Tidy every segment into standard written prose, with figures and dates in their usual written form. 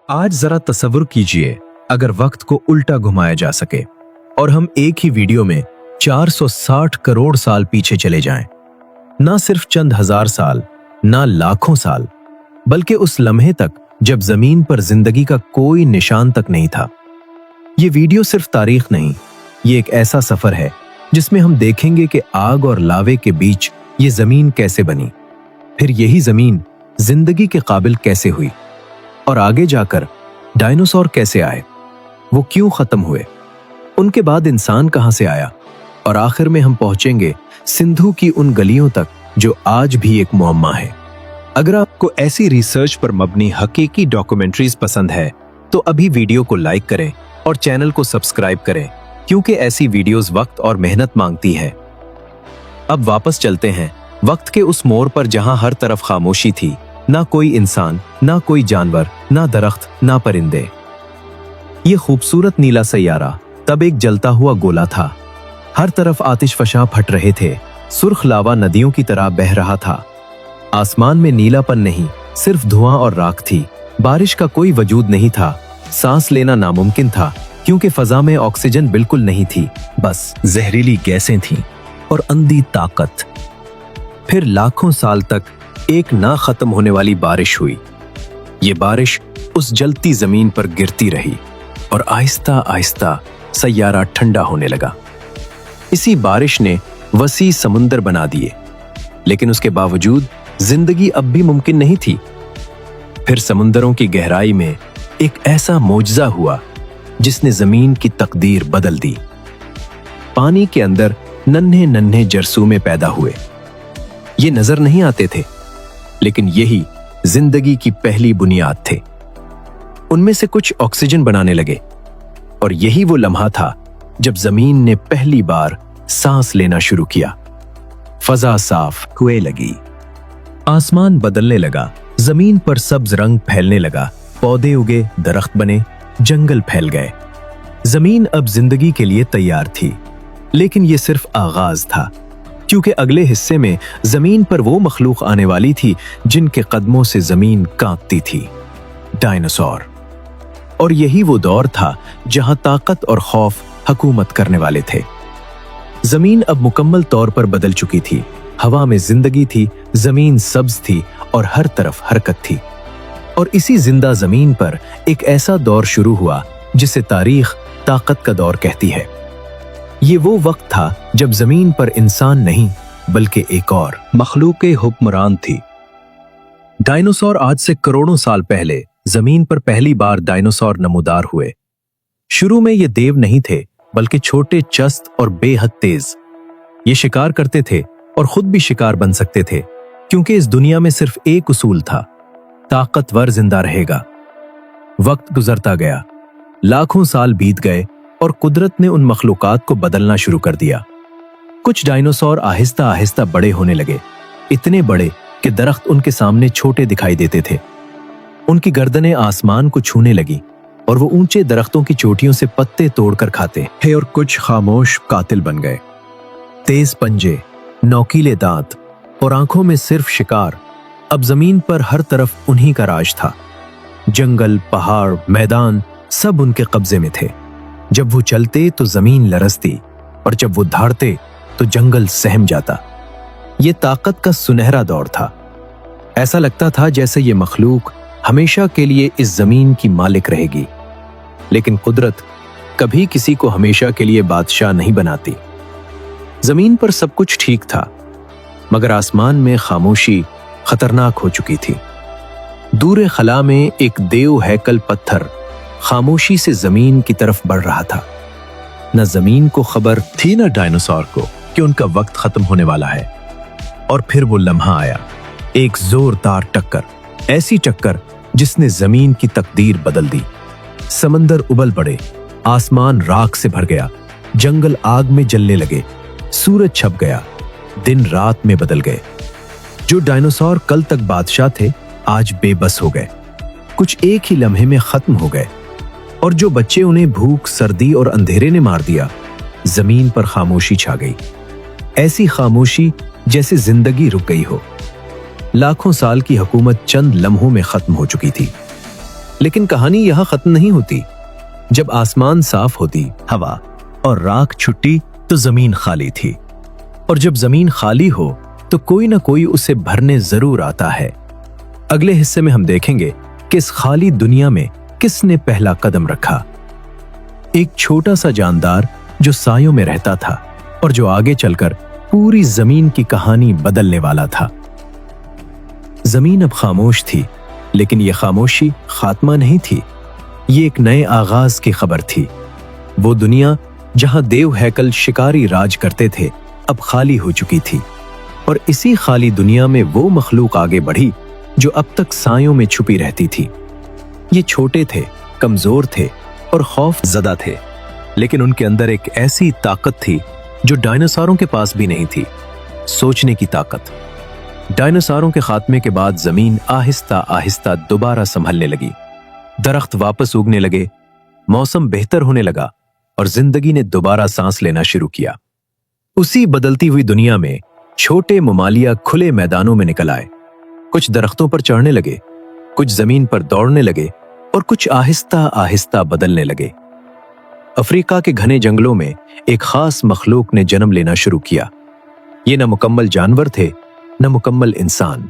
आज जरा तसव्वुर कीजिए अगर वक्त को उल्टा घुमाया जा सके और हम एक ही वीडियो में 460 करोड़ साल पीछे चले जाएं। ना सिर्फ चंद हजार साल, ना लाखों साल, बल्कि उस लम्हे तक जब जमीन पर जिंदगी का कोई निशान तक नहीं था। ये वीडियो सिर्फ तारीख नहीं, ये एक ऐसा सफर है जिसमें हम देखेंगे कि आग और लावे के बीच ये जमीन कैसे बनी, फिर यही जमीन जिंदगी के काबिल कैसे हुई, और आगे जाकर डायनासोर कैसे आए, वो क्यों खत्म हुए, उनके बाद इंसान कहां से आया, और आखिर में हम पहुंचेंगे सिंधु की उन गलियों तक जो आज भी एक मुअम्मा है। अगर आपको ऐसी रिसर्च पर मबनी हकीकी डॉक्यूमेंट्रीज पसंद है तो अभी वीडियो को लाइक करें और चैनल को सब्सक्राइब करें, क्योंकि ऐसी वीडियोस वक्त और मेहनत मांगती हैं। अब वापस चलते हैं वक्त के उस मोड़ पर जहां हर तरफ खामोशी थी, ना कोई इंसान, ना कोई जानवर, ना दरख्त, ना परिंदे। ये खूबसूरत नीला सैयारा तब एक जलता हुआ गोला था। हर तरफ आतिशफशा फट रहे थे, सुर्ख लावा नदियों की तरह बह रहा था। आसमान में नीलापन नहीं, सिर्फ धुआं और राख थी। बारिश का कोई वजूद नहीं था, सांस लेना नामुमकिन था क्योंकि फजा में ऑक्सीजन बिल्कुल नहीं थी, बस जहरीली गैसें थीं और अंधी ताकत। फिर लाखों साल तक एक ना खत्म होने वाली बारिश हुई। ये बारिश उस जलती जमीन पर गिरती रही और आहिस्ता आहिस्ता सैयारा ठंडा होने लगा। इसी बारिश ने वसी समुंदर बना दिए, लेकिन उसके बावजूद जिंदगी अब भी मुमकिन नहीं थी। फिर समुंदरों की गहराई में एक ऐसा मोजज़ा हुआ जिसने जमीन की तकदीर बदल दी। पानी के अंदर नन्हे नन्हे जरसूमे पैदा हुए। ये नजर नहीं आते थे, लेकिन यही जिंदगी की पहली बुनियाद थे। उनमें से कुछ ऑक्सीजन बनाने लगे, और यही वो लम्हा था जब जमीन ने पहली बार सांस लेना शुरू किया। फजा साफ हुए लगी, आसमान बदलने लगा, जमीन पर सब्ज रंग फैलने लगा, पौधे उगे, दरख्त बने, जंगल फैल गए। जमीन अब जिंदगी के लिए तैयार थी, लेकिन यह सिर्फ आगाज था, क्योंकि अगले हिस्से में जमीन पर वो मखलूक आने वाली थी जिनके कदमों से जमीन कांपती थी, डायनासोर। और यही वो दौर था जहां ताकत और खौफ हुकूमत करने वाले थे। जमीन अब मुकम्मल तौर पर बदल चुकी थी। हवा में जिंदगी थी, जमीन सब्ज थी और हर तरफ हरकत थी। और इसी जिंदा जमीन पर एक ऐसा दौर शुरू हुआ जिसे तारीख ताकत का दौर कहती है। ये वो वक्त था जब जमीन पर इंसान नहीं, बल्कि एक और मखलूक हुक्मरान थी। डायनासोर आज से करोड़ों साल पहले जमीन पर पहली बार डायनासोर नमूदार हुए। शुरू में ये देव नहीं थे, बल्कि छोटे, चस्त और बेहद तेज। ये शिकार करते थे और खुद भी शिकार बन सकते थे, क्योंकि इस दुनिया में सिर्फ एक उसूल था, ताकतवर जिंदा रहेगा। वक्त गुजरता गया, लाखों साल बीत गए और कुदरत ने उन मखलूकात को बदलना शुरू कर दिया। कुछ डायनासोर आहिस्ता आहिस्ता बड़े होने लगे, इतने बड़े कि दरख्त उनके सामने छोटे दिखाई देते थे। उनकी गर्दनें आसमान को छूने लगी और वो ऊंचे दरख्तों की चोटियों से पत्ते तोड़कर खाते थे। और कुछ खामोश कातिल बन गए, तेज पंजे, नौकीले दांत और आंखों में सिर्फ शिकार। अब जमीन पर हर तरफ उन्हीं का राज था। जंगल, पहाड़, मैदान सब उनके कब्जे में थे। जब वो चलते तो जमीन लरजती, और जब वो धाड़ते तो जंगल सहम जाता। ये ताकत का सुनहरा दौर था। ऐसा लगता था जैसे ये मखलूक हमेशा के लिए इस जमीन की मालिक रहेगी। लेकिन कुदरत कभी किसी को हमेशा के लिए बादशाह नहीं बनाती। जमीन पर सब कुछ ठीक था, मगर आसमान में खामोशी खतरनाक हो चुकी थी। दूर खला में एक देव हैकल पत्थर खामोशी से जमीन की तरफ बढ़ रहा था। न जमीन को खबर थी, न डायनासोर को, कि उनका वक्त खत्म होने वाला है। और फिर वो लम्हा आया, एक जोरदार टक्कर, ऐसी टक्कर जिसने जमीन की तकदीर बदल दी। समंदर उबल पड़े, आसमान राख से भर गया, जंगल आग में जलने लगे, सूरज छप गया, दिन रात में बदल गए। जो डायनासोर कल तक बादशाह थे, आज बेबस हो गए, कुछ एक ही लम्हे में खत्म हो गए। और जो बच्चे, उन्हें भूख, सर्दी और अंधेरे ने मार दिया। जमीन पर खामोशी छा गई, ऐसी खामोशी जैसे जिंदगी रुक गई हो। लाखों साल की हुकूमत चंद लम्हों में खत्म हो चुकी थी। लेकिन कहानी यहाँ खत्म नहीं होती। जब आसमान साफ होती, हवा और राख छुट्टी, तो जमीन खाली थी। और जब जमीन खाली हो तो कोई ना कोई उसे भरने जरूर आता है। अगले हिस्से में हम देखेंगे कि इस खाली दुनिया में किसने पहला कदम रखा। एक छोटा सा जानदार जो सायों में रहता था और जो आगे चलकर पूरी जमीन की कहानी बदलने वाला था। जमीन अब खामोश थी, लेकिन यह खामोशी खात्मा नहीं थी। ये एक नए आगाज की खबर थी। वो दुनिया जहां देव हैकल शिकारी राज करते थे, अब खाली हो चुकी थी। और इसी खाली दुनिया में वो मखलूक आगे बढ़ी जो अब तक सायों में छुपी रहती थी। ये छोटे थे, कमजोर थे और खौफ ज़दा थे, लेकिन उनके अंदर एक ऐसी ताकत थी जो डायनासोरों के पास भी नहीं थी, सोचने की ताकत। डायनासोरों के खात्मे के बाद जमीन आहिस्ता आहिस्ता दोबारा संभलने लगी। दरख्त वापस उगने लगे, मौसम बेहतर होने लगा और जिंदगी ने दोबारा सांस लेना शुरू किया। उसी बदलती हुई दुनिया में छोटे ममालिया खुले मैदानों में निकल आए। कुछ दरख्तों पर चढ़ने लगे, कुछ जमीन पर दौड़ने लगे और कुछ आहिस्ता आहिस्ता बदलने लगे। अफ्रीका के घने जंगलों में एक खास मखलूक ने जन्म लेना शुरू किया। ये न मुकम्मल जानवर थे, न मुकम्मल इंसान।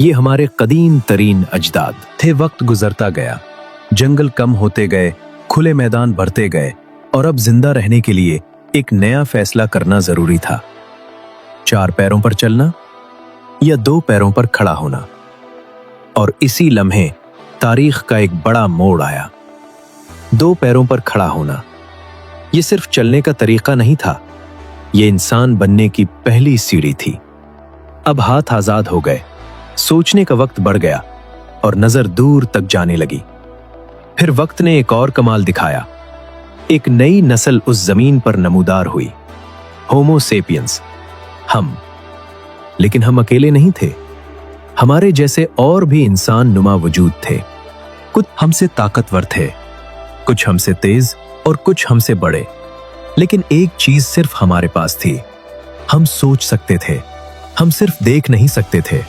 ये हमारे कदीम तरीन अजदाद थे। वक्त गुजरता गया, जंगल कम होते गए, खुले मैदान बढ़ते गए और अब जिंदा रहने के लिए एक नया फैसला करना जरूरी था। 4 पैरों पर चलना या 2 पैरों पर खड़ा होना। और इसी लम्हे तारीख का एक बड़ा मोड़ आया। 2 पैरों पर खड़ा होना ये सिर्फ चलने का तरीका नहीं था, ये इंसान बनने की पहली सीढ़ी थी। अब हाथ आजाद हो गए, सोचने का वक्त बढ़ गया और नजर दूर तक जाने लगी। फिर वक्त ने एक और कमाल दिखाया। एक नई नस्ल उस जमीन पर नमूदार हुई, होमो सेपियंस, हम। लेकिन हम अकेले नहीं थे, हमारे जैसे और भी इंसान नुमा वजूद थे। कुछ हमसे ताकतवर थे, कुछ हमसे तेज और कुछ हमसे बड़े। लेकिन एक चीज सिर्फ हमारे पास थी, हम सोच सकते थे। हम सिर्फ देख नहीं सकते थे,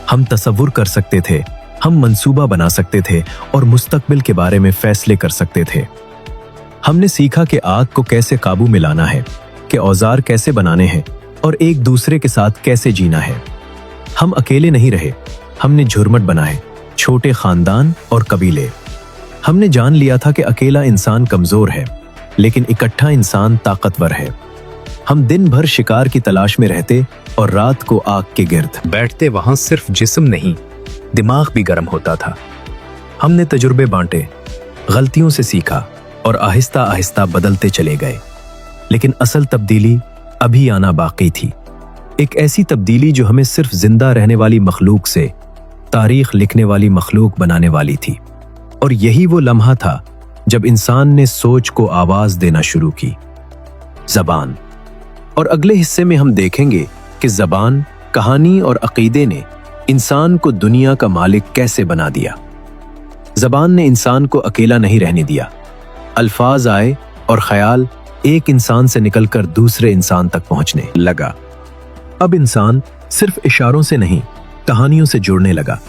हम तसव्वुर कर सकते थे, हम मंसूबा बना सकते थे और मुस्तकबिल के बारे में फैसले कर सकते थे। हमने सीखा कि आग को कैसे काबू में लाना है, कि औजार कैसे बनाने हैं और एक दूसरे के साथ कैसे जीना है। हम अकेले नहीं रहे, हमने झुरमुट बनाए, छोटे खानदान और कबीले। हमने जान लिया था कि अकेला इंसान कमजोर है, लेकिन इकट्ठा इंसान ताकतवर है। हम दिन भर शिकार की तलाश में रहते और रात को आग के गिर्द बैठते। वहां सिर्फ जिस्म नहीं, दिमाग भी गर्म होता था। हमने तजुर्बे बांटे, गलतियों से सीखा और आहिस्ता आहिस्ता बदलते चले गए। लेकिन असल तब्दीली अभी आना बाकी थी। एक ऐसी तब्दीली जो हमें सिर्फ जिंदा रहने वाली मखलूक से तारीख लिखने वाली मखलूक बनाने वाली थी। और यही वो लम्हा था जब इंसान ने सोच को आवाज देना शुरू की, जबान। और अगले हिस्से में हम देखेंगे कि जबान, कहानी और अकीदे ने इंसान को दुनिया का मालिक कैसे बना दिया। जबान ने इंसान को अकेला नहीं रहने दिया। अल्फाज आए और ख्याल एक इंसान से निकलकर दूसरे इंसान तक पहुंचने लगा। अब इंसान सिर्फ इशारों से नहीं, कहानियों से जुड़ने लगा।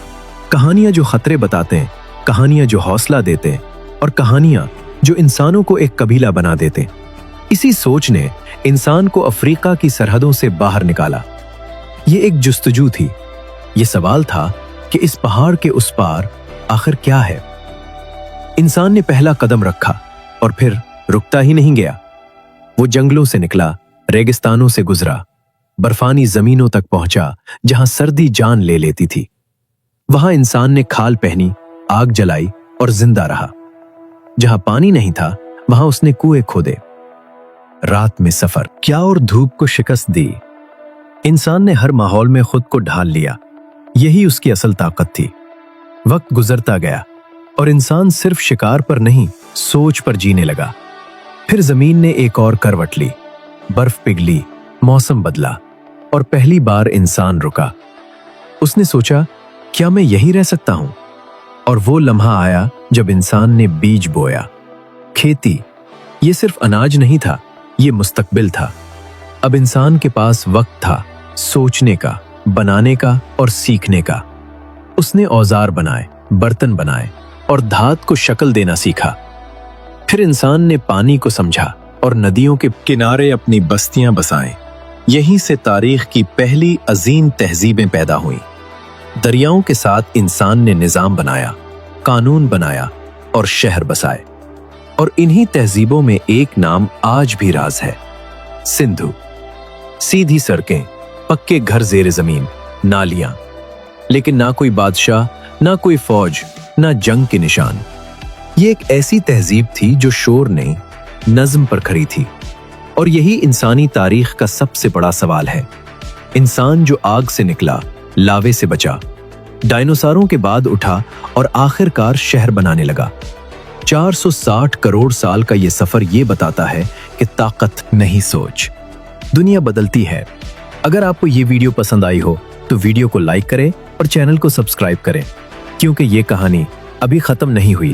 कहानियां जो खतरे बताते हैं, कहानियां जो हौसला देते हैं और कहानियां जो इंसानों को एक कबीला बना देते। इसी सोच ने इंसान को अफ्रीका की सरहदों से बाहर निकाला। ये एक जुस्तजू थी, ये सवाल था कि इस पहाड़ के उस पार आखिर क्या है। इंसान ने पहला कदम रखा और फिर रुकता ही नहीं गया। वो जंगलों से निकला, रेगिस्तानों से गुजरा, बर्फानी जमीनों तक पहुंचा जहां सर्दी जान ले लेती थी। वहां इंसान ने खाल पहनी, आग जलाई और जिंदा रहा। जहां पानी नहीं था वहां उसने कुएं खोदे। रात में सफर क्या और धूप को शिकस्त दी। इंसान ने हर माहौल में खुद को ढाल लिया। यही उसकी असल ताकत थी। वक्त गुजरता गया और इंसान सिर्फ शिकार पर नहीं, सोच पर जीने लगा। फिर जमीन ने एक और करवट ली, बर्फ पिघली, मौसम बदला और पहली बार इंसान रुका। उसने सोचा, क्या मैं यहीं रह सकता हूं? और वो लम्हा आया जब इंसान ने बीज बोया। खेती ये सिर्फ अनाज नहीं था, ये मुस्तकबिल था। अब इंसान के पास वक्त था सोचने का, बनाने का और सीखने का। उसने औजार बनाए, बर्तन बनाए और धात को शक्ल देना सीखा। फिर इंसान ने पानी को समझा और नदियों के किनारे अपनी बस्तियां बसाएं। यहीं से तारीख की पहली अजीम तहजीबें पैदा हुईं। दरियाओं के साथ इंसान ने निजाम बनाया, कानून बनाया और शहर बसाए। और इन्हीं तहजीबों में एक नाम आज भी राज है, सिंधु। सीधी सड़कें, पक्के घर जेर जमीन, नालियां, लेकिन ना कोई बादशाह, ना कोई फौज, ना जंग के निशान। ये एक ऐसी तहजीब थी जो शोर नहीं, नज्म पर खड़ी थी। और यही इंसानी तारीख का सबसे बड़ा सवाल है। इंसान जो आग से निकला, लावे से बचा, डायनासोरों के बाद उठा और आखिरकार शहर बनाने लगा। 460 करोड़ साल का ये सफर ये बताता है कि ताकत नहीं सोच। दुनिया बदलती है। अगर आपको ये वीडियो पसंद आई हो तो वीडियो को लाइक करें और चैनल को सब्सक्राइब करें, क्योंकि ये कहानी अभी खत्म नहीं हुई।